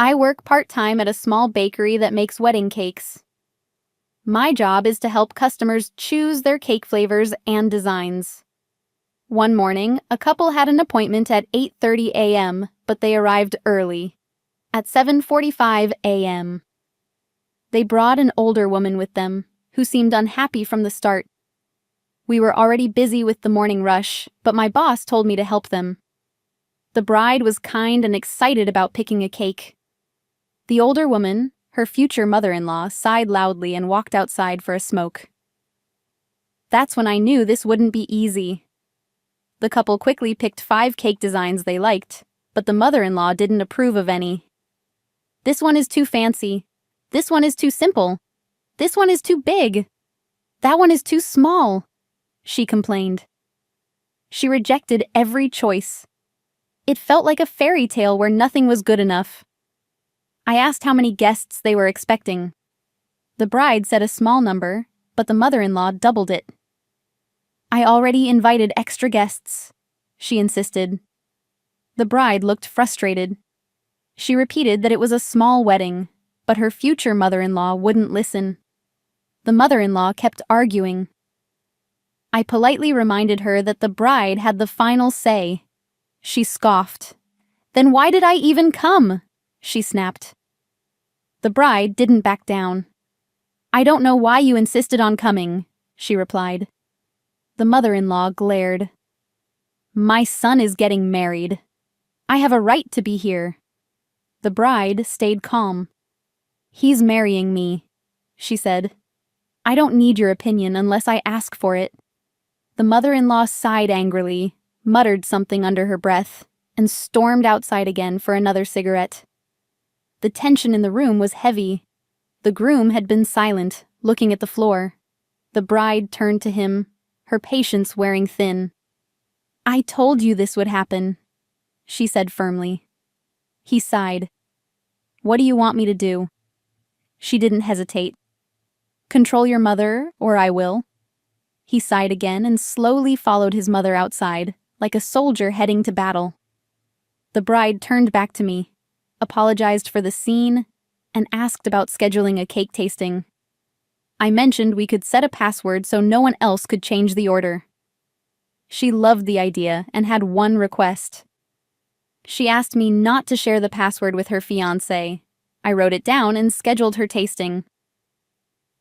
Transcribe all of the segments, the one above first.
I work part-time at a small bakery that makes wedding cakes. My job is to help customers choose their cake flavors and designs. One morning, a couple had an appointment at 8:30 a.m., but they arrived early, at 7:45 a.m. They brought an older woman with them, who seemed unhappy from the start. We were already busy with the morning rush, but my boss told me to help them. The bride was kind and excited about picking a cake. The older woman, her future mother-in-law, sighed loudly and walked outside for a smoke. That's when I knew this wouldn't be easy. The couple quickly picked 5 cake designs they liked, but the mother-in-law didn't approve of any. This one is too fancy. This one is too simple. This one is too big. That one is too small, she complained. She rejected every choice. It felt like a fairy tale where nothing was good enough. I asked how many guests they were expecting. The bride said a small number, but the mother-in-law doubled it. I already invited extra guests, she insisted. The bride looked frustrated. She repeated that it was a small wedding, but her future mother-in-law wouldn't listen. The mother-in-law kept arguing. I politely reminded her that the bride had the final say. She scoffed. Then why did I even come? She snapped. The bride didn't back down. I don't know why you insisted on coming, she replied. The mother-in-law glared. My son is getting married. I have a right to be here. The bride stayed calm. He's marrying me, she said. I don't need your opinion unless I ask for it. The mother-in-law sighed angrily, muttered something under her breath, and stormed outside again for another cigarette. The tension in the room was heavy. The groom had been silent, looking at the floor. The bride turned to him, her patience wearing thin. I told you this would happen, she said firmly. He sighed. What do you want me to do? She didn't hesitate. Control your mother, or I will. He sighed again and slowly followed his mother outside, like a soldier heading to battle. The bride turned back to me, apologized for the scene, and asked about scheduling a cake tasting. I mentioned we could set a password so no one else could change the order. She loved the idea and had one request. She asked me not to share the password with her fiancé. I wrote it down and scheduled her tasting.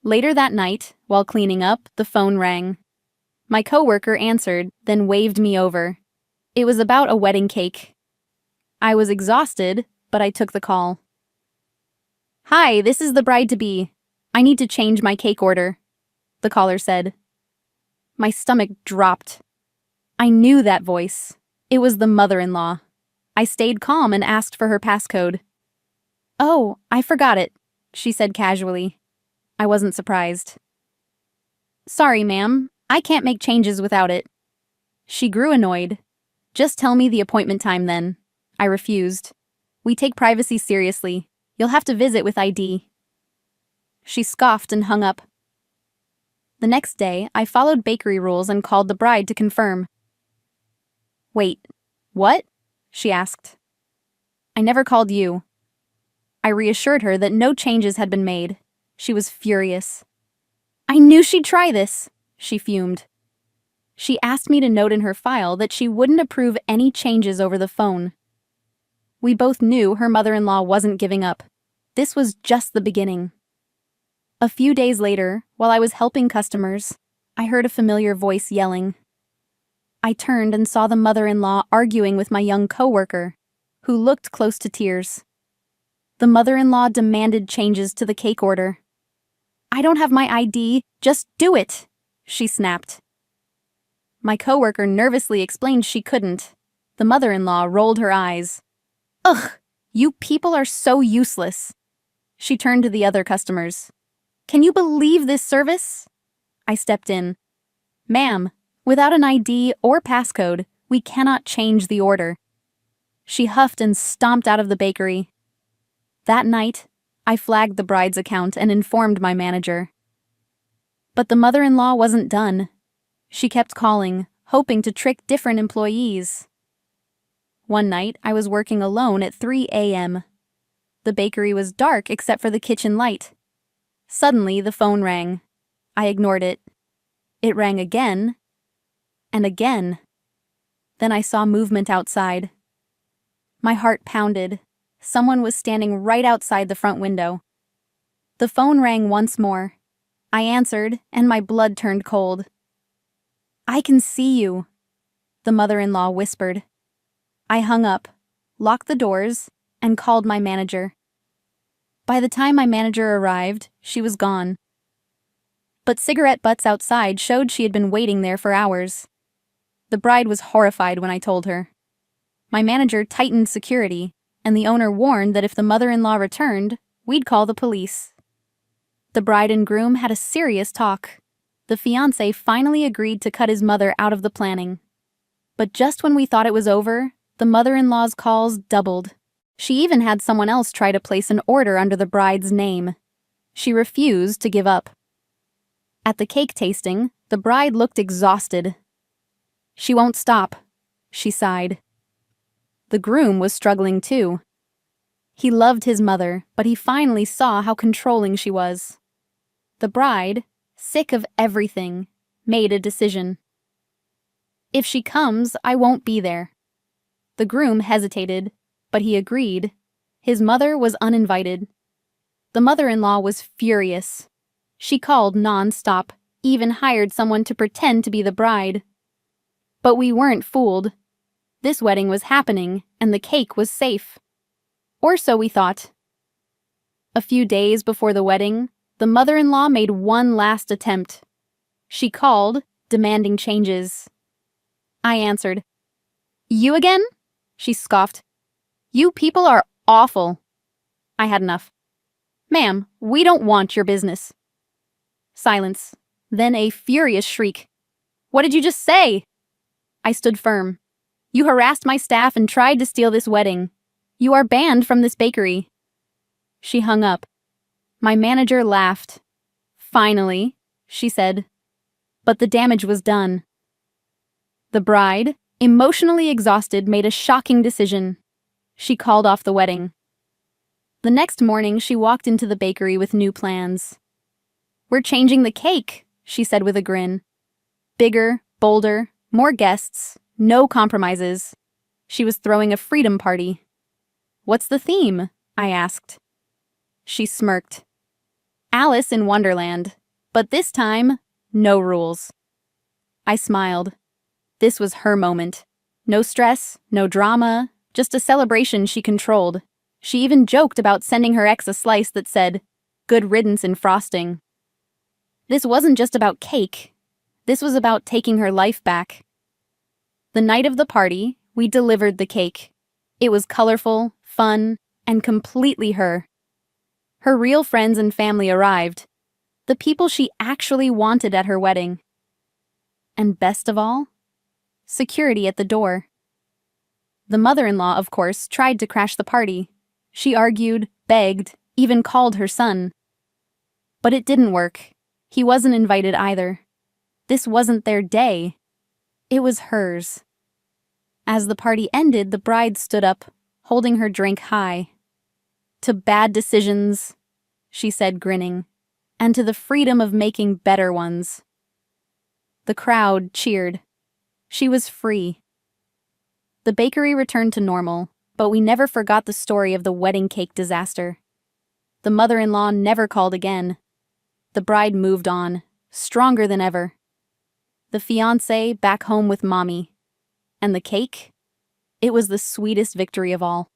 Later that night, while cleaning up, the phone rang. My coworker answered, then waved me over. It was about a wedding cake. I was exhausted, but I took the call. Hi, this is the bride-to-be. I need to change my cake order, the caller said. My stomach dropped. I knew that voice. It was the mother-in-law. I stayed calm and asked for her passcode. Oh, I forgot it, she said casually. I wasn't surprised. Sorry, ma'am. I can't make changes without it. She grew annoyed. Just tell me the appointment time then. I refused. We take privacy seriously. You'll have to visit with ID. She scoffed and hung up. The next day, I followed bakery rules and called the bride to confirm. Wait, what? She asked. I never called you. I reassured her that no changes had been made. She was furious. I knew she'd try this, she fumed. She asked me to note in her file that she wouldn't approve any changes over the phone. We both knew her mother-in-law wasn't giving up. This was just the beginning. A few days later, while I was helping customers, I heard a familiar voice yelling. I turned and saw the mother-in-law arguing with my young coworker, who looked close to tears. The mother-in-law demanded changes to the cake order. I don't have my ID, just do it, she snapped. My coworker nervously explained she couldn't. The mother-in-law rolled her eyes. Ugh, you people are so useless. She turned to the other customers. Can you believe this service? I stepped in. Ma'am, without an ID or passcode, we cannot change the order. She huffed and stomped out of the bakery. That night, I flagged the bride's account and informed my manager. But the mother-in-law wasn't done. She kept calling, hoping to trick different employees. One night, I was working alone at 3 a.m. The bakery was dark except for the kitchen light. Suddenly, the phone rang. I ignored it. It rang again, and again. Then I saw movement outside. My heart pounded. Someone was standing right outside the front window. The phone rang once more. I answered, and my blood turned cold. "I can see you," the mother-in-law whispered. I hung up, locked the doors, and called my manager. By the time my manager arrived, she was gone. But cigarette butts outside showed she had been waiting there for hours. The bride was horrified when I told her. My manager tightened security, and the owner warned that if the mother-in-law returned, we'd call the police. The bride and groom had a serious talk. The fiancé finally agreed to cut his mother out of the planning. But just when we thought it was over, the mother-in-law's calls doubled. She even had someone else try to place an order under the bride's name. She refused to give up. At the cake tasting, the bride looked exhausted. "She won't stop," she sighed. The groom was struggling too. He loved his mother, but he finally saw how controlling she was. The bride, sick of everything, made a decision. "If she comes, I won't be there." The groom hesitated, but he agreed. His mother was uninvited. The mother-in-law was furious. She called non-stop, even hired someone to pretend to be the bride. But we weren't fooled. This wedding was happening, and the cake was safe. Or so we thought. A few days before the wedding, the mother-in-law made one last attempt. She called, demanding changes. I answered. "You again?" She scoffed. "You people are awful." I had enough. "Ma'am, we don't want your business." Silence. Then a furious shriek. "What did you just say?" I stood firm. "You harassed my staff and tried to steal this wedding. You are banned from this bakery." She hung up. My manager laughed. "Finally," she said. But the damage was done. The bride, emotionally exhausted, made a shocking decision. She called off the wedding. The next morning, she walked into the bakery with new plans. "We're changing the cake," she said with a grin. "Bigger, bolder, more guests, no compromises." She was throwing a freedom party. "What's the theme?" I asked. She smirked. "Alice in Wonderland, but this time, no rules." I smiled. This was her moment. No stress, no drama, just a celebration she controlled. She even joked about sending her ex a slice that said, "Good riddance in frosting." This wasn't just about cake. This was about taking her life back. The night of the party, we delivered the cake. It was colorful, fun, and completely her. Her real friends and family arrived. The people she actually wanted at her wedding. And best of all, security at the door. The mother-in-law, of course, tried to crash the party. She argued, begged, even called her son. But it didn't work. He wasn't invited either. This wasn't their day. It was hers. As the party ended, the bride stood up, holding her drink high. "To bad decisions," she said, grinning, "and to the freedom of making better ones." The crowd cheered. She was free. The bakery returned to normal, but we never forgot the story of the wedding cake disaster. The mother-in-law never called again. The bride moved on, stronger than ever. The fiancé back home with mommy. And the cake? It was the sweetest victory of all.